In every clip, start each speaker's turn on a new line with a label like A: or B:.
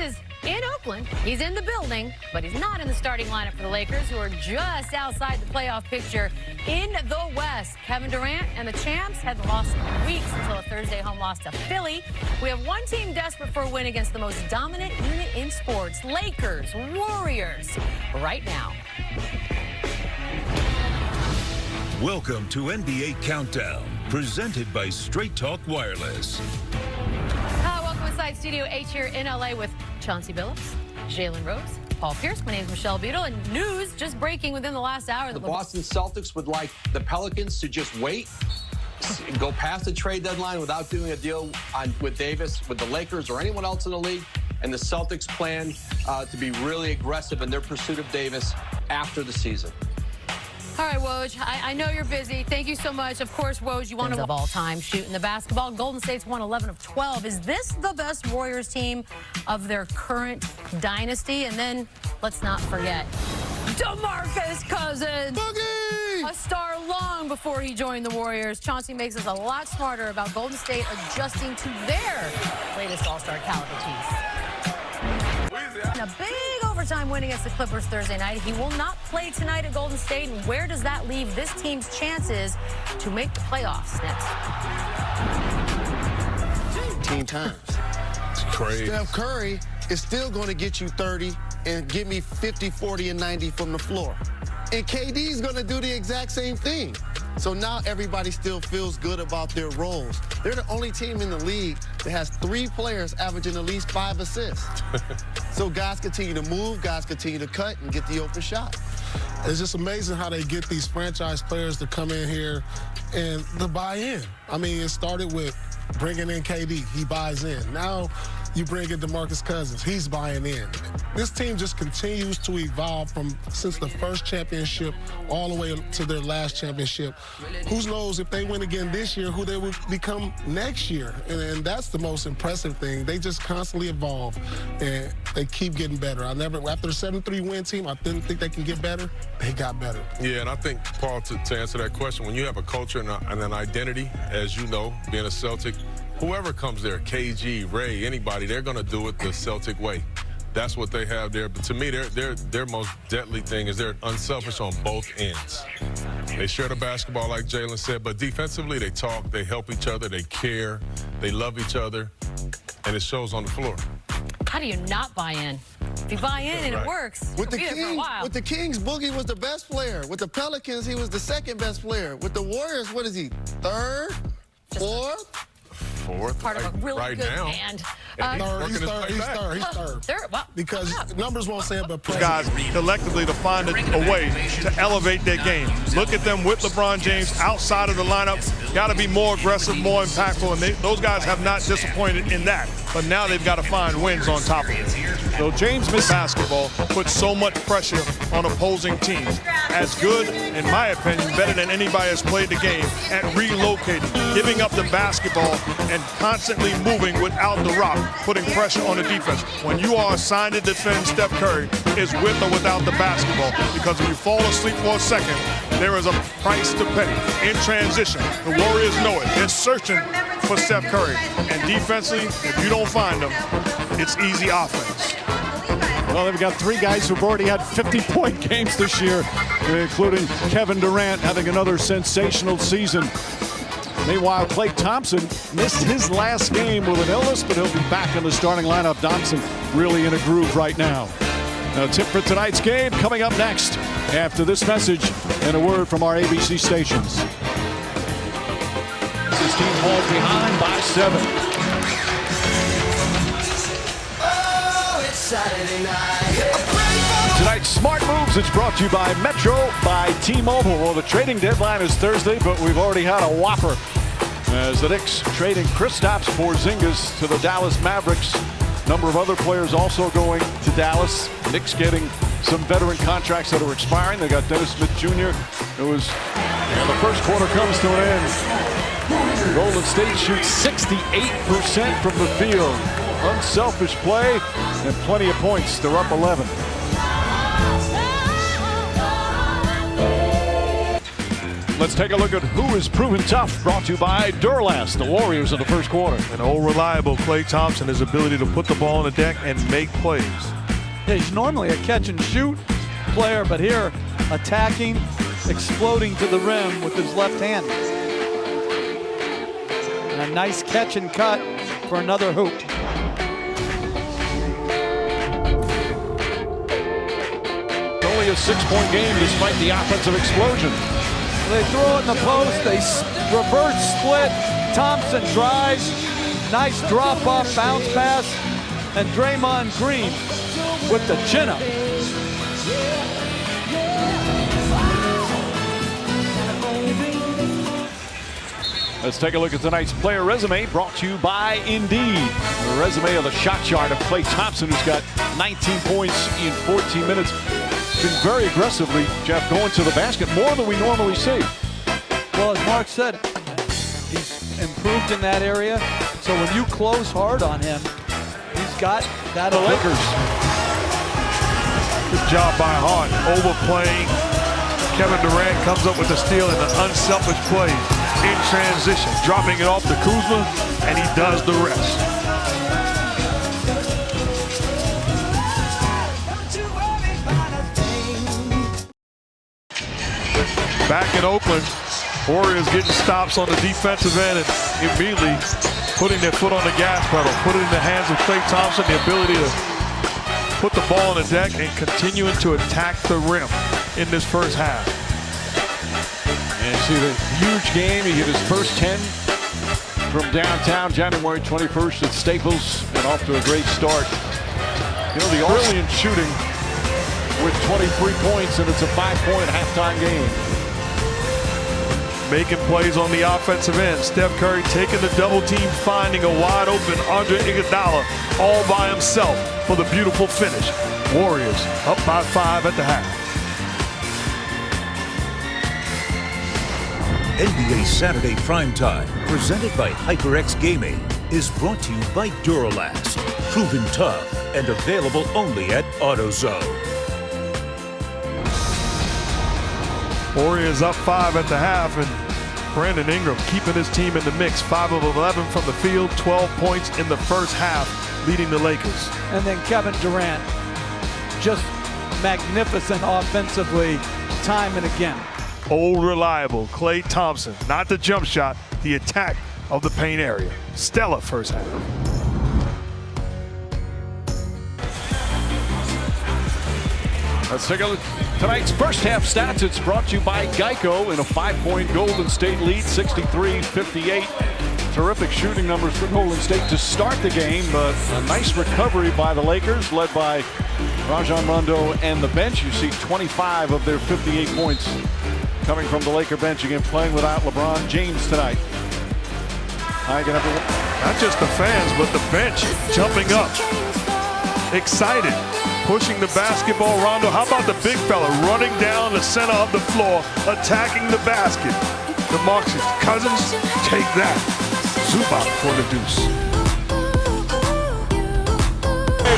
A: is in Oakland. He's in the building, but he's not in the starting lineup for the Lakers, who are just outside the playoff picture in the West. Kevin Durant and the champs hadn't lost in weeks until a Thursday home loss to Philly. We have one team desperate for a win against the most dominant unit in sports, Lakers, Warriors, right now.
B: Welcome to NBA Countdown, presented by Straight Talk Wireless.
A: Welcome inside Studio H here in LA with Chauncey Billups, Jalen Rose, Paul Pierce. My name is Michelle Beadle, and news just breaking within the last hour.
C: The Boston Celtics would like the Pelicans to just wait, go past the trade deadline without doing a deal with Davis, with the Lakers or anyone else in the league. And the Celtics plan to be really aggressive in their pursuit of Davis after the season.
A: All right, Woj, I know you're busy. Thank you so much. Of course, Woj, you want to of all time shooting the basketball. Golden State's won 11 of 12. Is this the best Warriors team of their current dynasty? And then let's not forget DeMarcus Cousins, a star long before he joined the Warriors. Chauncey makes us a lot smarter about Golden State adjusting to their latest all-star caliber teams. And a big overtime win against the Clippers Thursday night. He will not play tonight at Golden State. And where does that leave this team's chances to make the playoffs next?
D: 18 times.
B: It's crazy.
D: Steph Curry is still going to get you 30 and give me 50, 40, and 90 from the floor. And KD is going to do the exact same thing. So now everybody still feels good about their roles. They're the only team in the league that has 3 players averaging at least 5 assists. So guys continue to move, guys continue to cut and get the open shot.
E: It's just amazing how they get these franchise players to come in here and to buy in. I mean, it started with bringing in KD. He buys in. Now you bring in DeMarcus Cousins. He's buying in. This team just continues to evolve since the first championship all the way to their last championship. Who knows if they win again this year, who they will become next year. And that's the most impressive thing. They just constantly evolve, and they keep getting better. After the 7-3 win team, I didn't think they can get better. They got better.
F: Yeah, and I think, Paul, to answer that question, when you have a culture and an identity, as you know, being a Celtic, whoever comes there, KG, Ray, anybody, they're going to do it the Celtic way. That's what they have there. But to me, their most deadly thing is they're unselfish on both ends. They share the basketball, like Jalen said, but defensively, they talk, they help each other, they care, they love each other, and it shows on the floor.
A: How do you not buy in? If you buy in and it works,
D: with the
A: you'll be there for a while.
D: With the Kings, Boogie was the best player. With the Pelicans, he was the second best player. With the Warriors, what is he, third, fourth?
A: Part of a really
F: right
A: good
F: now.
A: band.
E: He's third. Because numbers won't say it, but
G: guys collectively to find a way to elevate their game. Look at them with LeBron James outside of the lineup. Got to be more aggressive, more impactful, and those guys have not disappointed in that. But now they've got to find wins on top of it. So James missed basketball, puts so much pressure on opposing teams. As good, in my opinion, better than anybody has played the game at relocating, giving up the basketball, and constantly moving without the rock, putting pressure on the defense. When you are assigned to defend Steph Curry, is with or without the basketball. Because if you fall asleep for a second, there is a price to pay. In transition, the Warriors know it. They're searching for Steph Curry. And defensively, if you don't find them, it's easy offense.
H: Well, they've got 3 guys who've already had 50-point games this year, including Kevin Durant having another sensational season. Meanwhile, Klay Thompson missed his last game with an illness, but he'll be back in the starting lineup. Thompson really in a groove right now. Now, tip for tonight's game coming up next after this message and a word from our ABC stations.
I: This team falls behind by 7.
J: Oh, it's Saturday night.
H: Tonight's Smart Moves is brought to you by Metro by T-Mobile. Well, the trading deadline is Thursday, but we've already had a whopper as the Knicks trading Kristaps Porzingis to the Dallas Mavericks. A number of other players also going to Dallas. Knicks getting some veteran contracts that are expiring. They got Dennis Smith Jr. The first quarter comes to an end. Golden State shoots 68% from the field. Unselfish play and plenty of points. They're up 11. Let's take a look at who is proven tough, brought to you by Duralast, the Warriors in the first quarter.
G: An old reliable Klay Thompson, his ability to put the ball on the deck and make plays.
K: Yeah, he's normally a catch and shoot player, but here attacking, exploding to the rim with his left hand. And a nice catch and cut for another hoop.
H: Only a 6-point game despite the offensive explosion.
K: They throw it in the post, they reverse split, Thompson drives, nice drop off bounce pass, and Draymond Green with the chin up.
H: Let's take a look at tonight's player resume, brought to you by Indeed. The resume of the shot chart of Klay Thompson, who's got 19 points in 14 minutes. Been very aggressively, Jeff, going to the basket more than we normally see.
K: Well, as Mark said, he's improved in that area. So when you close hard on him, he's got that.
H: The Lakers.
G: Good job by Hart, overplaying. Kevin Durant comes up with the steal in an unselfish play in transition, dropping it off to Kuzma, and he does the rest. Back in Oakland, Warriors getting stops on the defensive end and immediately putting their foot on the gas pedal, put it in the hands of Klay Thompson, the ability to put the ball on the deck and continuing to attack the rim in this first half.
H: And see the huge game. He hit his first 10 from downtown January 21st at Staples, and off to a great start. You know, the brilliant shooting with 23 points, and it's a 5-point halftime game.
G: Making plays on the offensive end. Steph Curry taking the double team, finding a wide open Andre Iguodala all by himself for the beautiful finish. Warriors up by 5 at the half.
B: NBA Saturday Primetime, presented by HyperX Gaming, is brought to you by Duralast. Proven tough and available only at AutoZone.
G: Warriors up 5 at the half, and Brandon Ingram keeping his team in the mix. 5 of 11 from the field, 12 points in the first half, leading the Lakers.
K: And then Kevin Durant, just magnificent offensively, time and again.
G: Old reliable Klay Thompson, not the jump shot, the attack of the paint area. Stellar first half.
H: Let's take a look. Tonight's first half stats, it's brought to you by Geico in a 5-point Golden State lead, 63-58. Terrific shooting numbers for Golden State to start the game, but a nice recovery by the Lakers, led by Rajon Rondo and the bench. You see 25 of their 58 points coming from the Laker bench, again playing without LeBron James tonight. Not
G: just the fans, but the bench jumping up, excited, pushing the basketball. Rondo, how about the big fella running down the center of the floor, attacking the basket? DeMarcus Cousins, take that. Zubac for the deuce.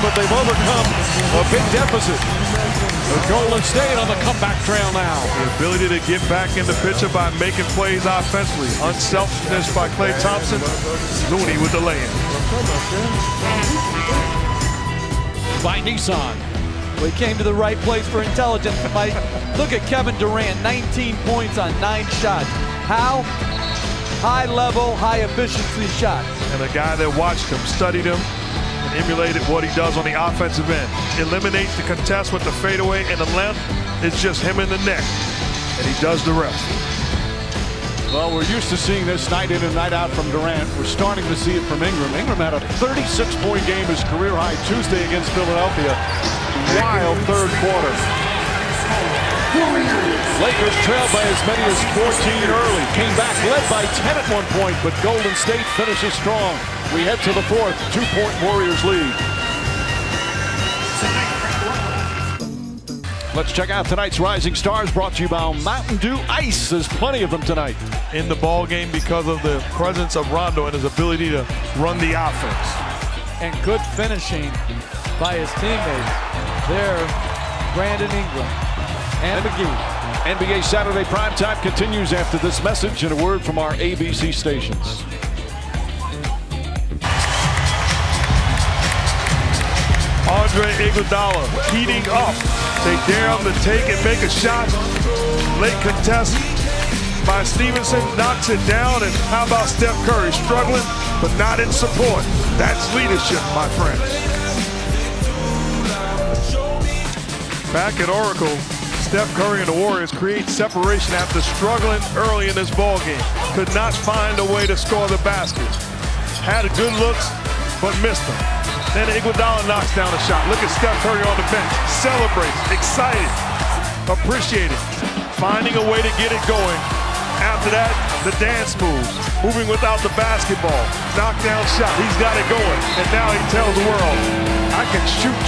H: But they've overcome a big deficit. The Golden State on the comeback trail now.
G: The ability to get back in the picture by making plays offensively. Unselfishness by Klay Thompson. Looney with the lay-in.
H: By Nissan.
K: Well, he came to the right place for intelligence, Mike. Look at Kevin Durant, 19 points on 9 shots. How? High level, high efficiency shots.
G: And a guy that watched him, studied him, and emulated what he does on the offensive end. Eliminates the contest with the fadeaway and the length. It's just him in the neck, and he does the rest.
H: Well, we're used to seeing this night in and night out from Durant. We're starting to see it from Ingram. Ingram had a 36-point game, his career high Tuesday against Philadelphia. Wild third quarter. Lakers trailed by as many as 14 early. Came back, led by 10 at one point, but Golden State finishes strong. We head to the fourth, 2-point Warriors lead. Let's check out tonight's Rising Stars, brought to you by Mountain Dew Ice. There's plenty of them tonight.
G: In the ball game because of the presence of Rondo and his ability to run the offense.
K: And good finishing by his teammates. There, Brandon Ingram and McGee.
H: NBA Saturday Primetime continues after this message and a word from our ABC stations.
G: Andre Iguodala heating up. They dare him to take and make a shot. Late contest by Stevenson, knocks it down. And how about Steph Curry struggling, but not in support? That's leadership, my friends. Back at Oracle, Steph Curry and the Warriors create separation after struggling early in this ballgame. Could not find a way to score the basket. Had good looks, but missed them. Then Iguodala knocks down a shot. Look at Steph Curry on the bench. Celebrates, excited, appreciating, finding a way to get it going. After that, the dance moves, moving without the basketball. Knockdown shot, he's got it going. And now he tells the world, I can shoot.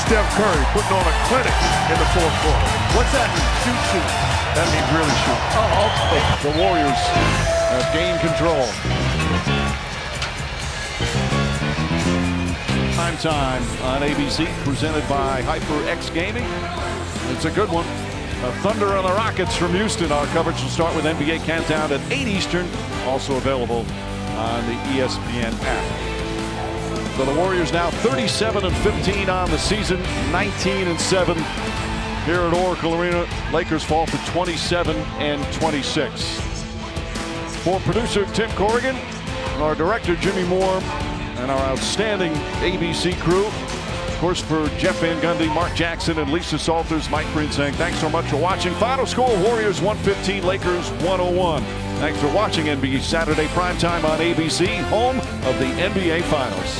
G: Steph Curry putting on a clinic in the fourth quarter.
K: What's that mean? Shoot.
G: That means really shoot.
K: Oh, okay.
H: The Warriors have gained control. Primetime on ABC, presented by HyperX Gaming. It's a good one. Thunder on the Rockets from Houston. Our coverage will start with NBA Countdown at 8 Eastern, also available on the ESPN app. So the Warriors now 37-15 on the season, 19-7 here at Oracle Arena. Lakers fall to 27-26. For producer Tim Corrigan, our director Jimmy Moore, and our outstanding ABC crew. Of course, for Jeff Van Gundy, Mark Jackson, and Lisa Salters, Mike Green saying thanks so much for watching. Final score, Warriors 115, Lakers 101. Thanks for watching NBA Saturday Primetime on ABC, home of the NBA Finals.